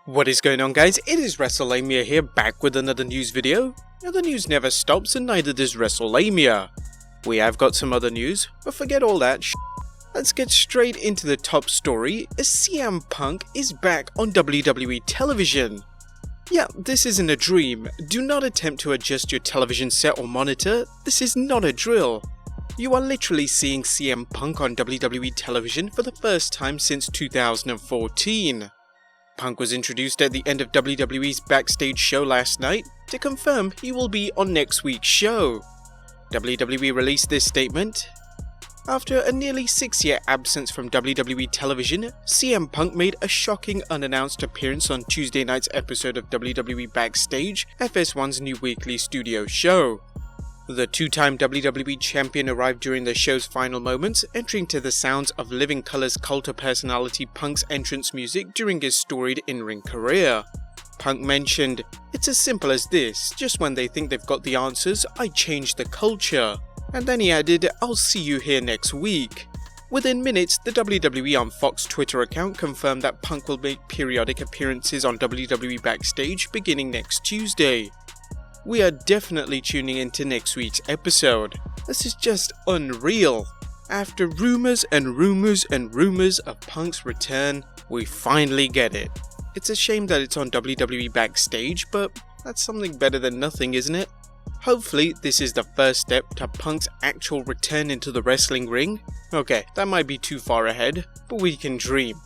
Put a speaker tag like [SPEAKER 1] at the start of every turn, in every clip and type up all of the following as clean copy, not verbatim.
[SPEAKER 1] What is going on, guys? It is Wrestlelamia here, back with another news video. Now, the news never stops and neither does Wrestlelamia. We have got some other news, but forget all that shit. Let's get straight into the top story, as CM Punk is back on WWE Television. Yeah, this isn't a dream. Do not attempt to adjust your television set or monitor. This is not a drill. You are literally seeing CM Punk on WWE Television for the first time since 2014. Punk was introduced at the end of WWE's backstage show last night to confirm he will be on next week's show. WWE released this statement. After a nearly 6-year absence from WWE Television, CM Punk made a shocking unannounced appearance on Tuesday night's episode of WWE Backstage, FS1's new weekly studio show. The two-time WWE champion arrived during the show's final moments, entering to the sounds of Living Colour's cult of personality Punk's entrance music during his storied in-ring career. Punk mentioned, "It's as simple as this, just when they think they've got the answers, I change the culture." And then he added, "I'll see you here next week." Within minutes, the WWE on Fox Twitter account confirmed that Punk will make periodic appearances on WWE Backstage beginning next Tuesday. We are definitely tuning into next week's episode. This is just unreal. After rumors and rumors and rumors of Punk's return, we finally get it. It's a shame that it's on WWE Backstage, but that's something better than nothing, isn't it? Hopefully, this is the first step to Punk's actual return into the wrestling ring. Okay, that might be too far ahead, but we can dream.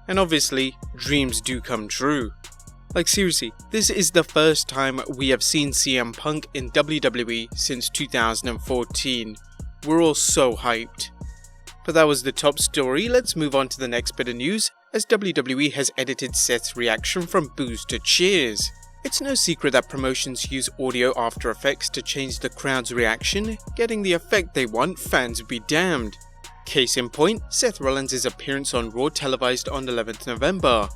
[SPEAKER 1] And obviously, dreams do come true. Like seriously, this is the first time we have seen CM Punk in WWE since 2014. We're all so hyped. But that was the top story. Let's move on to the next bit of news, as WWE has edited Seth's reaction from boos to cheers. It's no secret that promotions use audio After Effects to change the crowd's reaction. Getting the effect they want, fans be damned. Case in point, Seth Rollins' appearance on Raw televised on 11th November.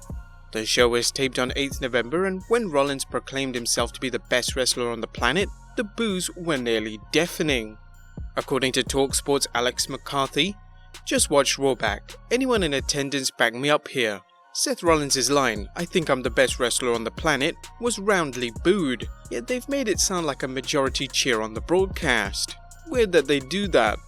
[SPEAKER 1] The show was taped on 8th November, and when Rollins proclaimed himself to be the best wrestler on the planet, the boos were nearly deafening. According to TalkSport's Alex McCarthy, "Just watch Raw back. Anyone in attendance back me up here. Seth Rollins' line, 'I think I'm the best wrestler on the planet,' was roundly booed, yet they've made it sound like a majority cheer on the broadcast. Weird that they do that."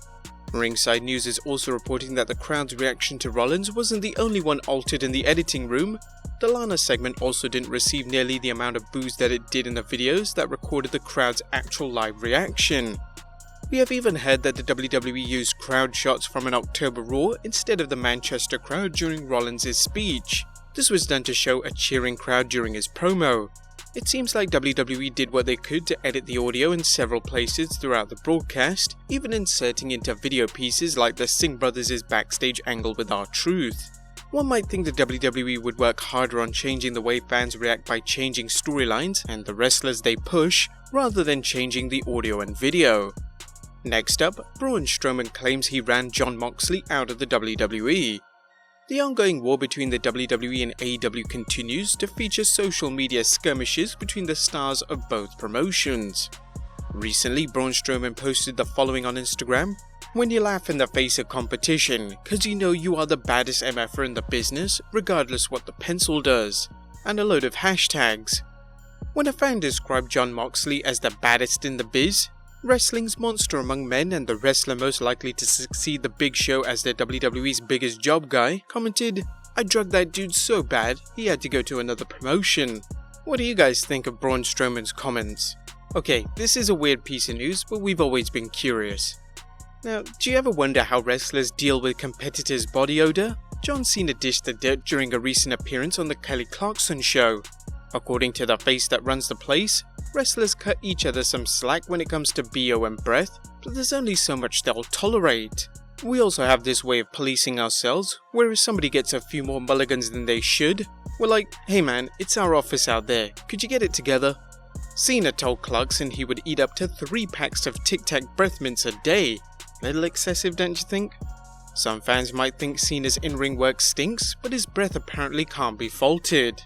[SPEAKER 1] Ringside News is also reporting that the crowd's reaction to Rollins wasn't the only one altered in the editing room. The Lana segment also didn't receive nearly the amount of boos that it did in the videos that recorded the crowd's actual live reaction. We have even heard that the WWE used crowd shots from an October Raw instead of the Manchester crowd during Rollins' speech. This was done to show a cheering crowd during his promo. It seems like WWE did what they could to edit the audio in several places throughout the broadcast, even inserting into video pieces like the Singh Brothers' backstage angle with R-Truth. One might think the WWE would work harder on changing the way fans react by changing storylines and the wrestlers they push, rather than changing the audio and video. Next up, Braun Strowman claims he ran Jon Moxley out of the WWE. The ongoing war between the WWE and AEW continues to feature social media skirmishes between the stars of both promotions. Recently, Braun Strowman posted the following on Instagram: "When you laugh in the face of competition, cause you know you are the baddest MFer in the business, regardless what the pencil does," and a load of hashtags. When a fan described Jon Moxley as the baddest in the biz, wrestling's monster among men and the wrestler most likely to succeed the Big Show as the WWE's biggest job guy, commented, "I drugged that dude so bad, he had to go to another promotion." What do you guys think of Braun Strowman's comments? Okay, this is a weird piece of news, but we've always been curious. Now, do you ever wonder how wrestlers deal with competitors' body odor? John Cena dished the dirt during a recent appearance on the Kelly Clarkson show. According to the face that runs the place, wrestlers cut each other some slack when it comes to BO and breath, but there's only so much they'll tolerate. We also have this way of policing ourselves, where if somebody gets a few more mulligans than they should, we're like, "Hey man, it's our office out there, could you get it together?" Cena told Clarkson he would eat up to 3 packs of Tic Tac breath mints a day. Little excessive, don't you think? Some fans might think Cena's in-ring work stinks, but his breath apparently can't be faulted.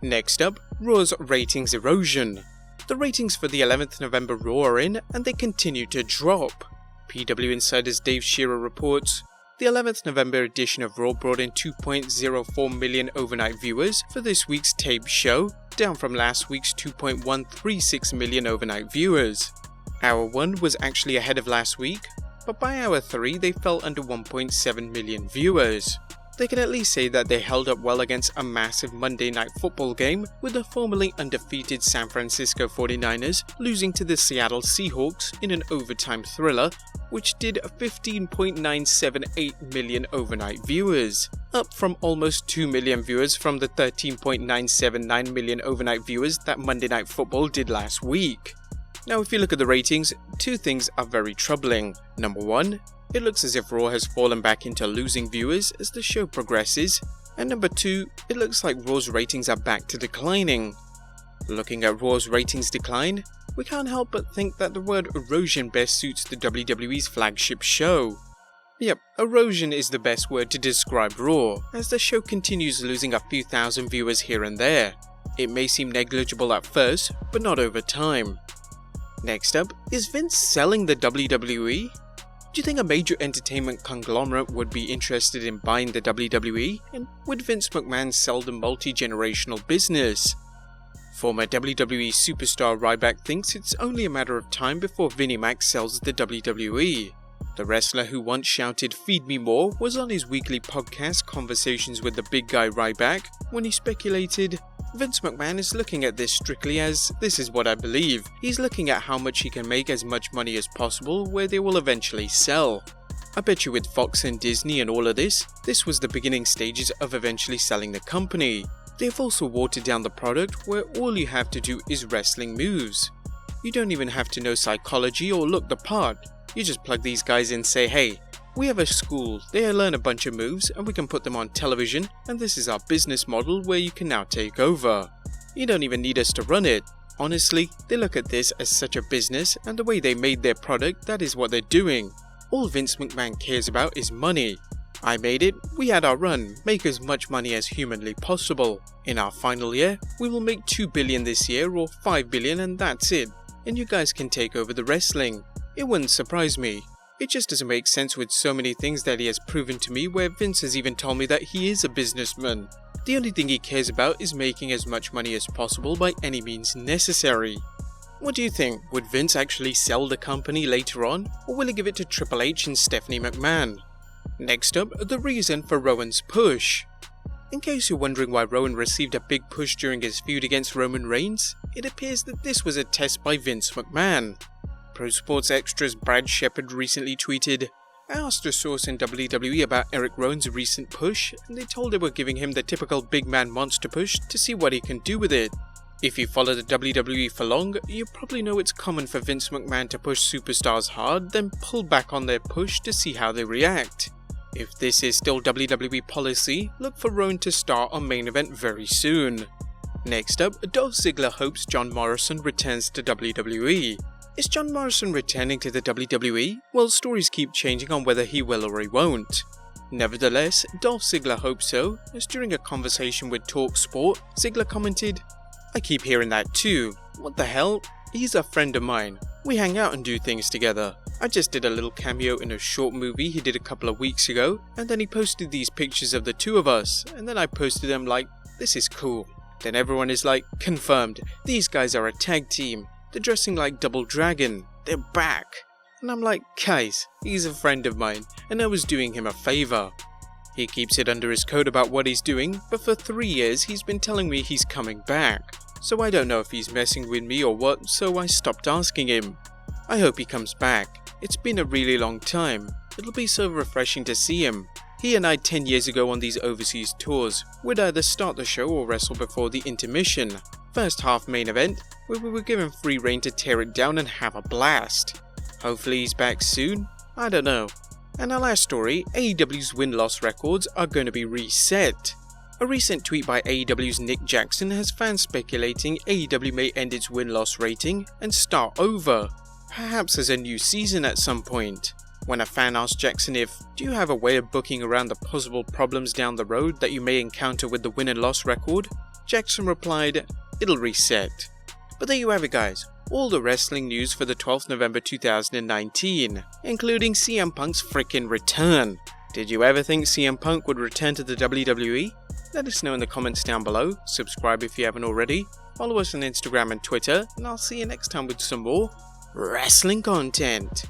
[SPEAKER 1] Next up, Raw's ratings erosion. The ratings for the 11th November Raw are in, and they continue to drop. PW Insider's Dave Shearer reports, The 11th November edition of Raw brought in 2.04 million overnight viewers for this week's taped show, down from last week's 2.136 million overnight viewers. Hour 1 was actually ahead of last week, but by hour 3 they fell under 1.7 million viewers. They can at least say that they held up well against a massive Monday Night Football game, with the formerly undefeated San Francisco 49ers losing to the Seattle Seahawks in an overtime thriller, which did 15.978 million overnight viewers, up from almost 2 million viewers from the 13.979 million overnight viewers that Monday Night Football did last week. Now if you look at the ratings, two things are very troubling. Number one, it looks as if Raw has fallen back into losing viewers as the show progresses, and number two, it looks like Raw's ratings are back to declining. Looking at Raw's ratings decline, we can't help but think that the word erosion best suits the WWE's flagship show. Yep, erosion is the best word to describe Raw, as the show continues losing a few thousand viewers here and there. It may seem negligible at first, but not over time. Next up, is Vince selling the WWE? Do you think a major entertainment conglomerate would be interested in buying the WWE, and would Vince McMahon sell the multi-generational business? Former WWE superstar Ryback thinks it's only a matter of time before Vinnie Mac sells the WWE. The wrestler who once shouted "Feed me more" was on his weekly podcast Conversations with the Big Guy Ryback when he speculated, Vince McMahon is looking at this strictly as, this is what I believe, he's looking at how much he can make as much money as possible where they will eventually sell. I bet you with Fox and Disney and all of this was the beginning stages of eventually selling the company. They've also watered down the product where all you have to do is wrestling moves. You don't even have to know psychology or look the part, you just plug these guys in and say, hey, we have a school, they learn a bunch of moves and we can put them on television, and this is our business model where you can now take over. You don't even need us to run it. Honestly, they look at this as such a business, and the way they made their product, that is what they're doing. All Vince McMahon cares about is money. I made it, we had our run, make as much money as humanly possible. In our final year, we will make 2 billion this year or 5 billion and that's it. And you guys can take over the wrestling. It wouldn't surprise me. It just doesn't make sense with so many things that he has proven to me, where Vince has even told me that he is a businessman. The only thing he cares about is making as much money as possible by any means necessary. What do you think? Would Vince actually sell the company later on, or will he give it to Triple H and Stephanie McMahon? Next up, the reason for Rowan's push. In case you're wondering why Rowan received a big push during his feud against Roman Reigns, it appears that this was a test by Vince McMahon. Pro Sports Extra's Brad Shepard recently tweeted, I asked a source in WWE about Eric Rowan's recent push, and they told they were giving him the typical big man monster push to see what he can do with it. If you follow the WWE for long, you probably know it's common for Vince McMahon to push superstars hard, then pull back on their push to see how they react. If this is still WWE policy, look for Rowan to star on Main Event very soon. Next up, Dolph Ziggler hopes John Morrison returns to WWE. Is John Morrison returning to the WWE? Well, stories keep changing on whether he will or he won't. Nevertheless, Dolph Ziggler hopes so, as during a conversation with TalkSport, Ziggler commented, I keep hearing that too. What the hell? He's a friend of mine. We hang out and do things together. I just did a little cameo in a short movie he did a couple of weeks ago, and then he posted these pictures of the two of us, and then I posted them like, this is cool. Then everyone is like, confirmed, these guys are a tag team. They're dressing like Double Dragon. They're back. And I'm like, guys, he's a friend of mine, and I was doing him a favor. He keeps it under his coat about what he's doing, but for 3 years he's been telling me he's coming back. So I don't know if he's messing with me or what, so I stopped asking him. I hope he comes back. It's been a really long time. It'll be so refreshing to see him. He and I 10 years ago on these overseas tours would either start the show or wrestle before the intermission. First half main event, where we were given free rein to tear it down and have a blast. Hopefully he's back soon? I don't know. And our last story, AEW's win-loss records are going to be reset. A recent tweet by AEW's Nick Jackson has fans speculating AEW may end its win-loss rating and start over, perhaps as a new season at some point. When a fan asked Jackson if, do you have a way of booking around the possible problems down the road that you may encounter with the win and loss record? Jackson replied, it'll reset. But there you have it guys, all the wrestling news for the 12th November 2019, including CM Punk's frickin' return. Did you ever think CM Punk would return to the WWE? Let us know in the comments down below, subscribe if you haven't already, follow us on Instagram and Twitter, and I'll see you next time with some more wrestling content.